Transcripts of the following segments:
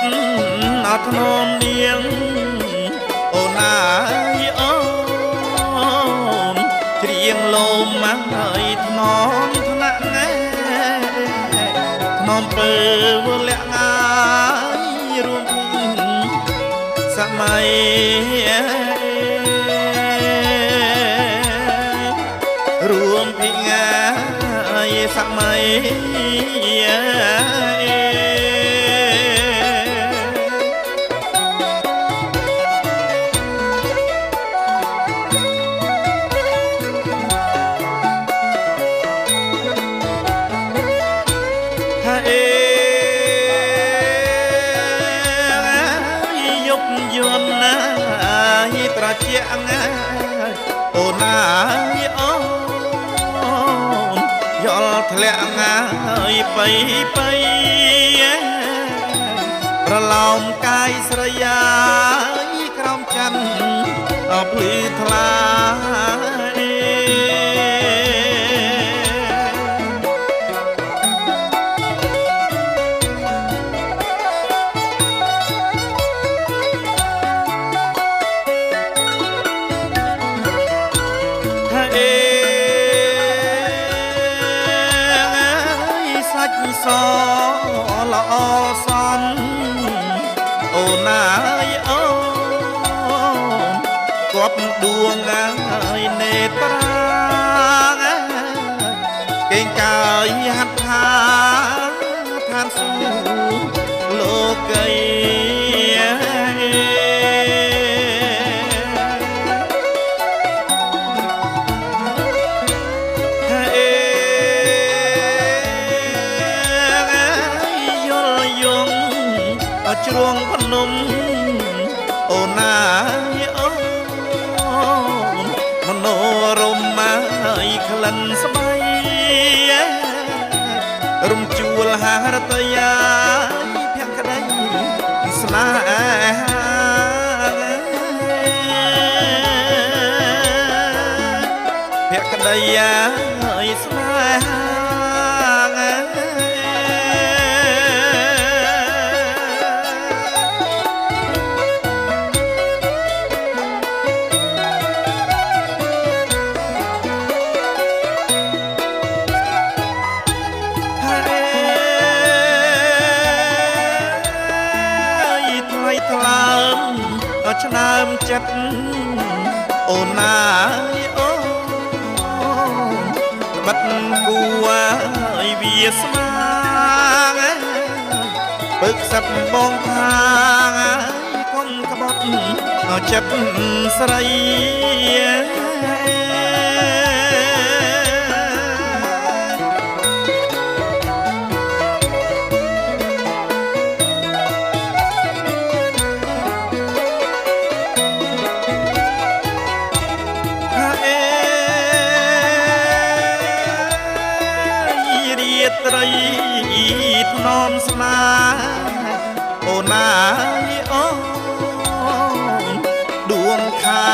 ចិត្តអត់ធ្នមនាងអូនអើយអូនច្រៀងលោមមកហើយធ្នមថ្នាក់ណែធ្នមពើវលាក់ងាយរួមសម័យរួមពីងាយសម័យជាងអូនអើយអូនយល់ធ្លាក់ងាយបៃប្រឡោមកាយស្រយាយក្រោមច័ន្ទអភ្លឺថ្លាសល្អសំអូនអើយអូនគប់ដួងហើយនេត្រាកេងកាយហាត់ថាឋានសួគ៌លោកីជ្រងភ្នំអូនអើយអូនមនោរម្យហើយក្លិនស្បៃរំជួលហារតយាភក្តីស្នេហាភក្តីហើយស្នេហាឆ្នើមចិត្តអូនអើយអូនបិទគួឲ្យវាស្មាងពឹកសិបបងថាកុំក្បត់ចិត្តស្រីត្រីធ្នមស្នាអូនអើយអូនដួងខែ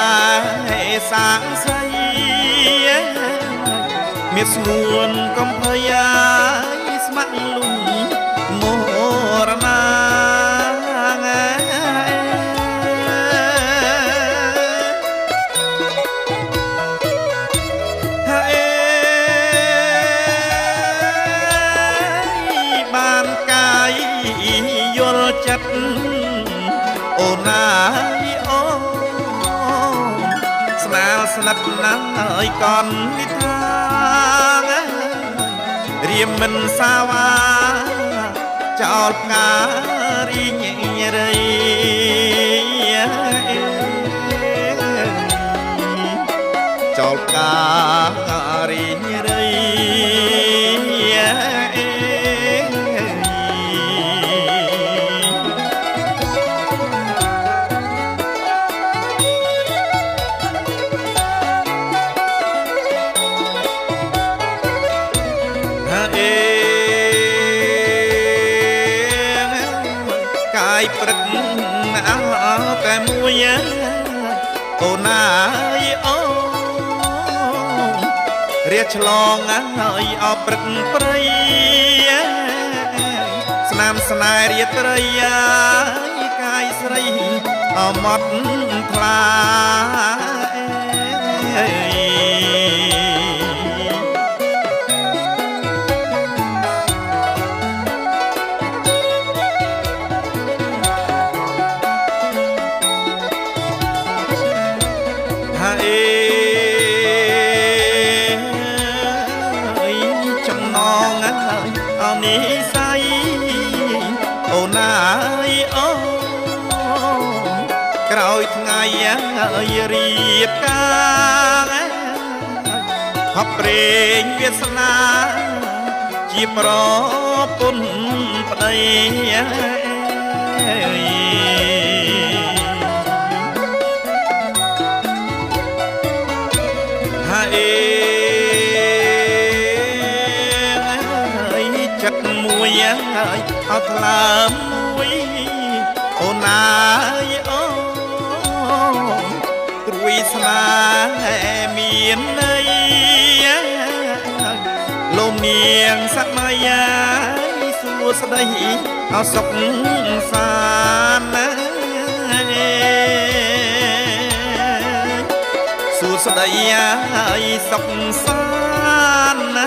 សាងសីមានស្ងួនកំភៃស្មាក់លុំមរណាចិត្តអូនអើយអូនស្នាលស្និទ្ធណាស់ហើយកននិថារៀមមិនសាវាចោលផ្ការីញរៃចោលផ្ការីញរៃកាយព្រឹកតែមួយអូនអើយអូនរាឆ្លងហើយអោព្រឹកព្រៃស្ ណាមស្នេហ៍រាត្រីកាយស្រីអមត់ថ្លាចំណងអនិស័យអូនណាយអូក្រោយថ្ងៃរៀបការហប់ព្រេងវាសនាជាប្រពន្ធប្តីចិត្តមួយអត់ថ្លើមមួយអូនណាយអូត្រួយស្នេហ៍មានន័យលោកនាងសម័យសួស្ដីអសុខសាន្តសួស្ដីសុខសាន្ត